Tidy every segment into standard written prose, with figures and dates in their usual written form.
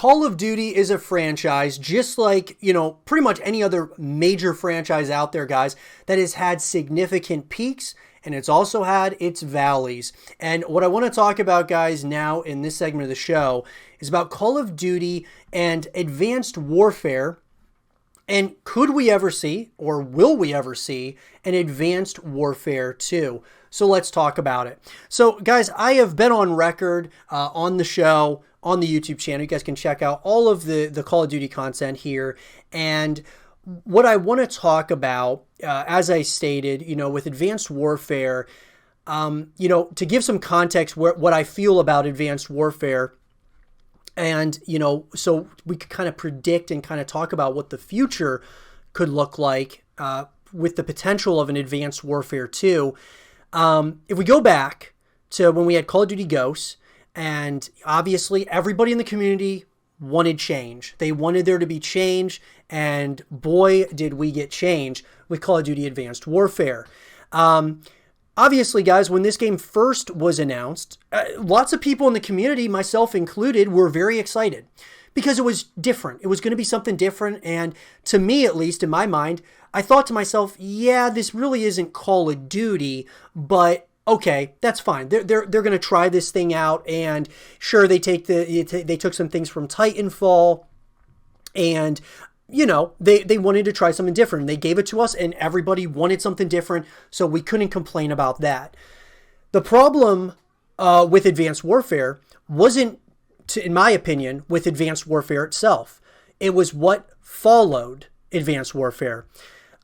Call of Duty is a franchise, just like, pretty much any other major franchise out there, guys, that has had significant peaks, and it's also had its valleys. And what I want to talk about, guys, now in this segment of the show is about Call of Duty and Advanced Warfare. And could we ever see, or will we ever see, an Advanced Warfare 2? So let's talk about it. So, guys, I have been on record on the show, on the YouTube channel. You guys can check out all of the Call of Duty content here. And what I want to talk about, as I stated, with Advanced Warfare, to give some context what I feel about Advanced Warfare, and, so we could kind of predict and kind of talk about what the future could look like with the potential of an Advanced Warfare 2. If we go back to when we had Call of Duty Ghosts, and obviously everybody in the community wanted change. They wanted there to be change, and boy, did we get change with Call of Duty Advanced Warfare. Obviously, guys, when this game first was announced, lots of people in the community, myself included, were very excited because it was different. It was going to be something different, and to me, at least in my mind, I thought to myself, yeah, this really isn't Call of Duty, but okay, that's fine. They're going to try this thing out, and sure, they took some things from Titanfall, and they wanted to try something different. They gave it to us, and everybody wanted something different, so we couldn't complain about that. The problem with Advanced Warfare wasn't, in my opinion, with Advanced Warfare itself. It was what followed Advanced Warfare.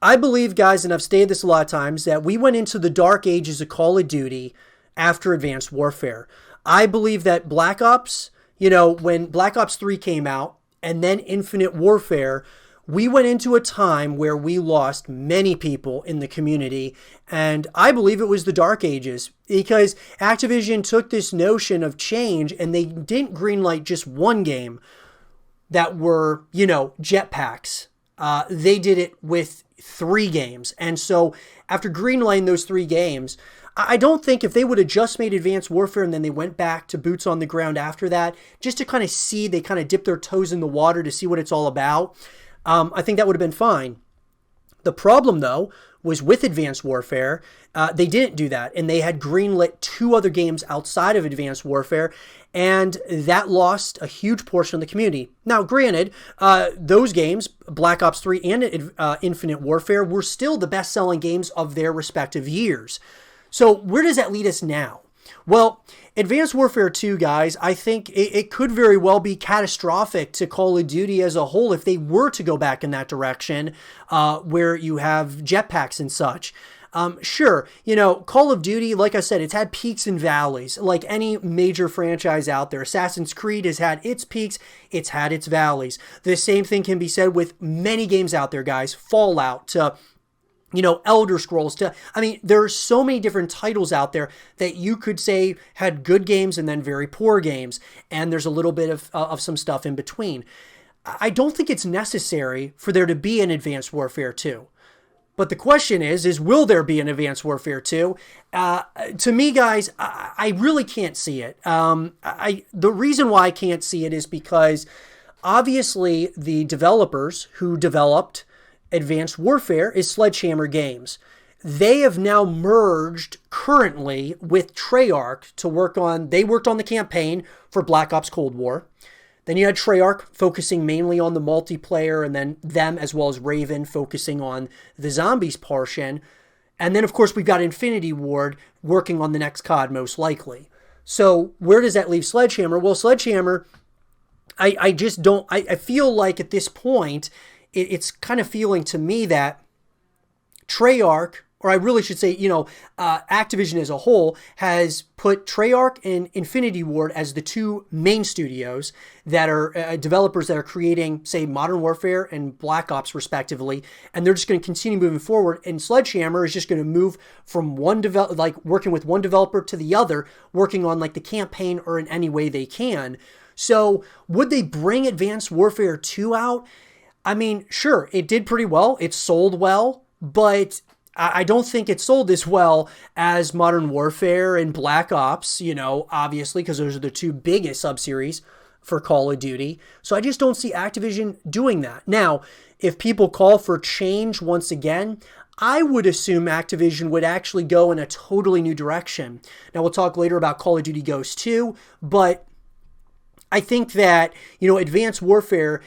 I believe, guys, and I've stated this a lot of times, that we went into the dark ages of Call of Duty after Advanced Warfare. I believe that Black Ops, when Black Ops 3 came out, and then Infinite Warfare, we went into a time where we lost many people in the community, and I believe it was the dark ages, because Activision took this notion of change, and they didn't greenlight just one game that were, jetpacks. They did it with 3 games. And so after greenlighting those 3 games, I don't think if they would have just made Advanced Warfare and then they went back to boots on the ground after that, just to kind of see, they kind of dip their toes in the water to see what it's all about, I think that would have been fine. The problem, though, was with Advanced Warfare, they didn't do that, and they had greenlit 2 other games outside of Advanced Warfare, and that lost a huge portion of the community. Now, granted, those games, Black Ops 3 and Infinite Warfare, were still the best-selling games of their respective years. So where does that lead us now? Well, Advanced Warfare 2, guys, I think it could very well be catastrophic to Call of Duty as a whole if they were to go back in that direction, where you have jetpacks and such. Sure, Call of Duty, like I said, it's had peaks and valleys, like any major franchise out there. Assassin's Creed has had its peaks, it's had its valleys. The same thing can be said with many games out there, guys. Fallout to Elder Scrolls there are so many different titles out there that you could say had good games and then very poor games. And there's a little bit of some stuff in between. I don't think it's necessary for there to be an Advanced Warfare 2. But the question is will there be an Advanced Warfare 2? To me, guys, I really can't see it. The reason why I can't see it is because obviously the developers who developed Advanced Warfare is Sledgehammer Games. They have now merged currently with Treyarch to work on, they worked on the campaign for Black Ops Cold War. Then you had Treyarch focusing mainly on the multiplayer, and then them as well as Raven focusing on the zombies portion. And then, of course, we've got Infinity Ward working on the next COD, most likely. So where does that leave Sledgehammer? Well, Sledgehammer, I just don't, I feel like at this point, it's kind of feeling to me that Treyarch, or I really should say, Activision as a whole, has put Treyarch and Infinity Ward as the 2 main studios that are developers that are creating, say, Modern Warfare and Black Ops, respectively, and they're just going to continue moving forward. And Sledgehammer is just going to move from working with one developer to the other, working on the campaign or in any way they can. So, would they bring Advanced Warfare 2 out? I mean, sure, it did pretty well. It sold well, but I don't think it sold as well as Modern Warfare and Black Ops, obviously, because those are the 2 biggest subseries for Call of Duty. So I just don't see Activision doing that. Now, if people call for change once again, I would assume Activision would actually go in a totally new direction. Now, we'll talk later about Call of Duty Ghosts 2, but I think that, Advanced Warfare,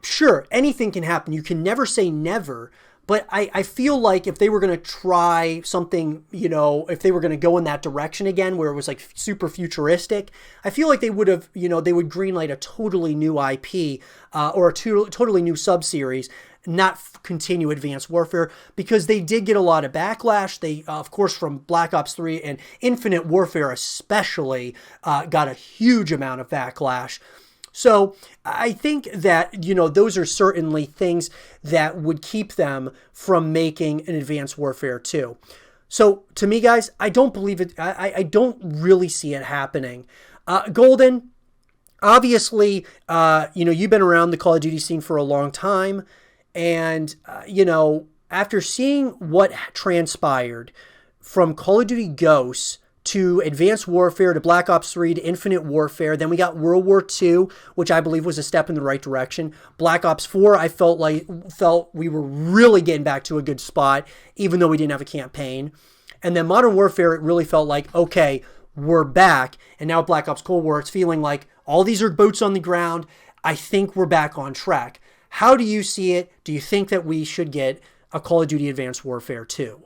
sure, anything can happen. You can never say never, but I feel like if they were going to try something, if they were going to go in that direction again, where it was like super futuristic, I feel like they would have, they would greenlight a totally new IP or a totally new sub-series, not continue Advanced Warfare, because they did get a lot of backlash. They, of course, from Black Ops 3 and Infinite Warfare especially, got a huge amount of backlash. So I think that, those are certainly things that would keep them from making an Advanced Warfare 2. So to me, guys, I don't believe it. I don't really see it happening. Golden, obviously, you've been around the Call of Duty scene for a long time. And, after seeing what transpired from Call of Duty Ghosts to Advanced Warfare to Black Ops 3 to Infinite Warfare, then we got World War II, which I believe was a step in the right direction. Black Ops 4, I felt we were really getting back to a good spot, even though we didn't have a campaign. And then Modern Warfare, it really felt like, okay, we're back. And now Black Ops Cold War, it's feeling like all these are boots on the ground. I think we're back on track. How do you see it? Do you think that we should get a Call of Duty Advanced Warfare 2?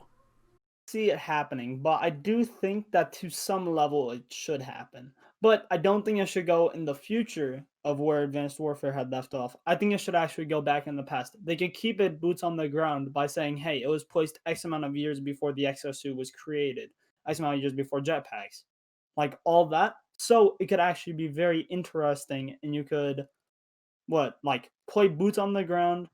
See it happening, but I do think that to some level it should happen. But I don't think it should go in the future of where Advanced Warfare had left off. I think it should actually go back in the past. They could keep it boots on the ground by saying, hey, it was placed X amount of years before the exosuit was created, X amount of years before jetpacks, like all that. So it could actually be very interesting, and you could play boots on the ground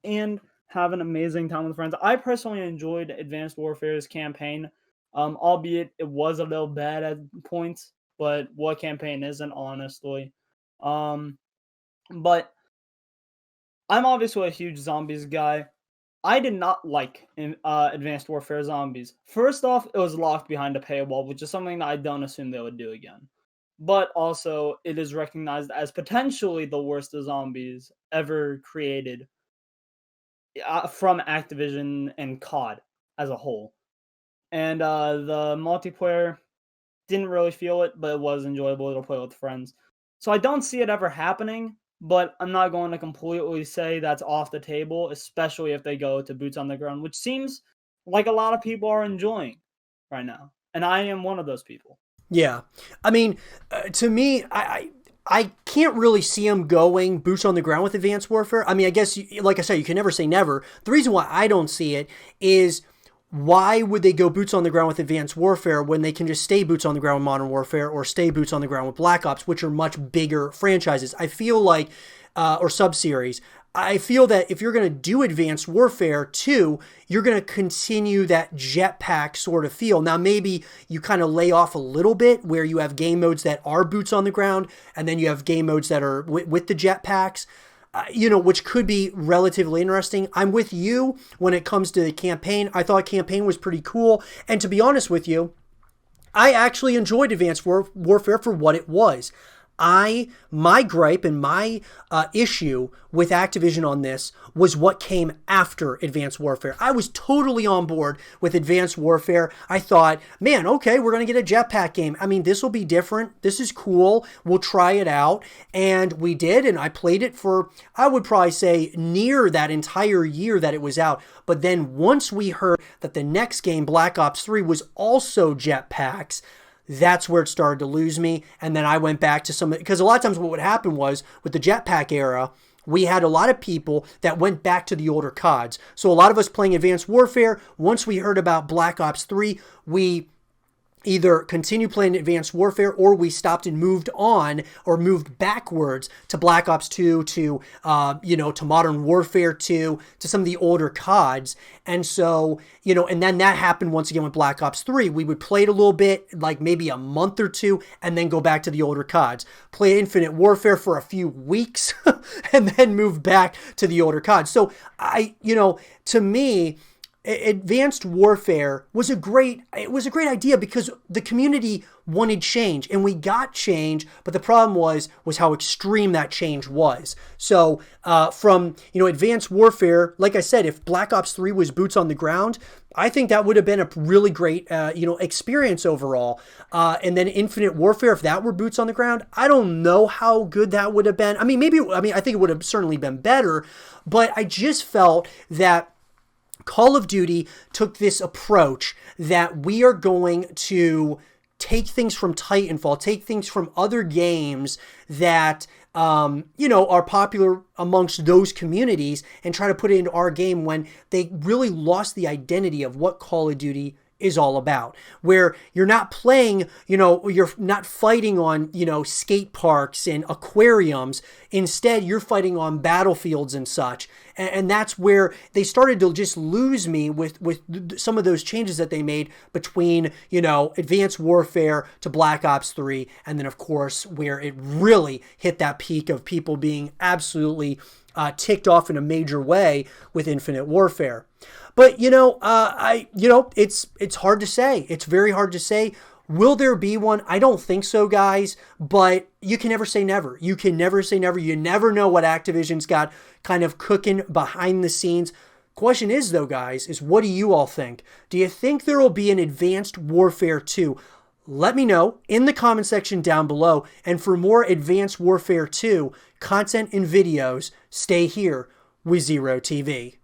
and have an amazing time with friends. I personally enjoyed Advanced Warfare's campaign, albeit it was a little bad at points, but what campaign isn't, honestly? But I'm obviously a huge zombies guy. I did not like Advanced Warfare Zombies. First off, it was locked behind a paywall, which is something that I don't assume they would do again. But also, it is recognized as potentially the worst of zombies ever created from Activision and COD as a whole. And the multiplayer, didn't really feel it, but it was enjoyable to play with friends. So I don't see it ever happening, but I'm not going to completely say that's off the table, especially if they go to boots on the ground, which seems like a lot of people are enjoying right now. And I am one of those people. Yeah. I mean, to me, I can't really see them going boots on the ground with Advanced Warfare. I mean, I guess, like I said, you can never say never. The reason why I don't see it is, why would they go boots on the ground with Advanced Warfare when they can just stay boots on the ground with Modern Warfare or stay boots on the ground with Black Ops, which are much bigger franchises? I feel like, or sub-series. I feel that if you're going to do Advanced Warfare 2, you're going to continue that jetpack sort of feel. Now, maybe you kind of lay off a little bit where you have game modes that are boots on the ground, and then you have game modes that are with the jetpacks, which could be relatively interesting. I'm with you when it comes to the campaign. I thought campaign was pretty cool. And to be honest with you, I actually enjoyed Advanced Warfare for what it was. My gripe and my issue with Activision on this was what came after Advanced Warfare. I was totally on board with Advanced Warfare. I thought, man, okay, we're going to get a jetpack game. I mean, this will be different. This is cool. We'll try it out. And we did, and I played it for, I would probably say, near that entire year that it was out. But then once we heard that the next game, Black Ops 3, was also jetpacks, that's where it started to lose me. And then I went back to some, because a lot of times what would happen was with the jetpack era, we had a lot of people that went back to the older CODs. So a lot of us playing Advanced Warfare, once we heard about Black Ops 3, we either continue playing Advanced Warfare or we stopped and moved on or moved backwards to Black Ops 2, to Modern Warfare 2, to some of the older CODs. And so, and then that happened once again with Black Ops 3. We would play it a little bit, like maybe a month or two, and then go back to the older CODs. Play Infinite Warfare for a few weeks, and then move back to the older CODs. So to me, Advanced Warfare was a great idea because the community wanted change and we got change, but the problem was how extreme that change was. So from Advanced Warfare, like I said, if Black Ops 3 was boots on the ground, I think that would have been a really great experience overall. And then Infinite Warfare, if that were boots on the ground, I don't know how good that would have been. I think it would have certainly been better, but I just felt that Call of Duty took this approach that we are going to take things from Titanfall, take things from other games that are popular amongst those communities and try to put it into our game when they really lost the identity of what Call of Duty is all about, where you're not playing, you're not fighting on, skate parks and aquariums. Instead, you're fighting on battlefields and such. And that's where they started to just lose me with some of those changes that they made between, Advanced Warfare to Black Ops 3. And then, of course, where it really hit that peak of people being absolutely ticked off in a major way with Infinite Warfare. But, it's hard to say. It's very hard to say. Will there be one? I don't think so, guys, but you can never say never. You can never say never. You never know what Activision's got kind of cooking behind the scenes. Question is, though, guys, is what do you all think? Do you think there will be an Advanced Warfare 2? Let me know in the comment section down below. And for more Advanced Warfare 2 content and videos, stay here with Zero TV.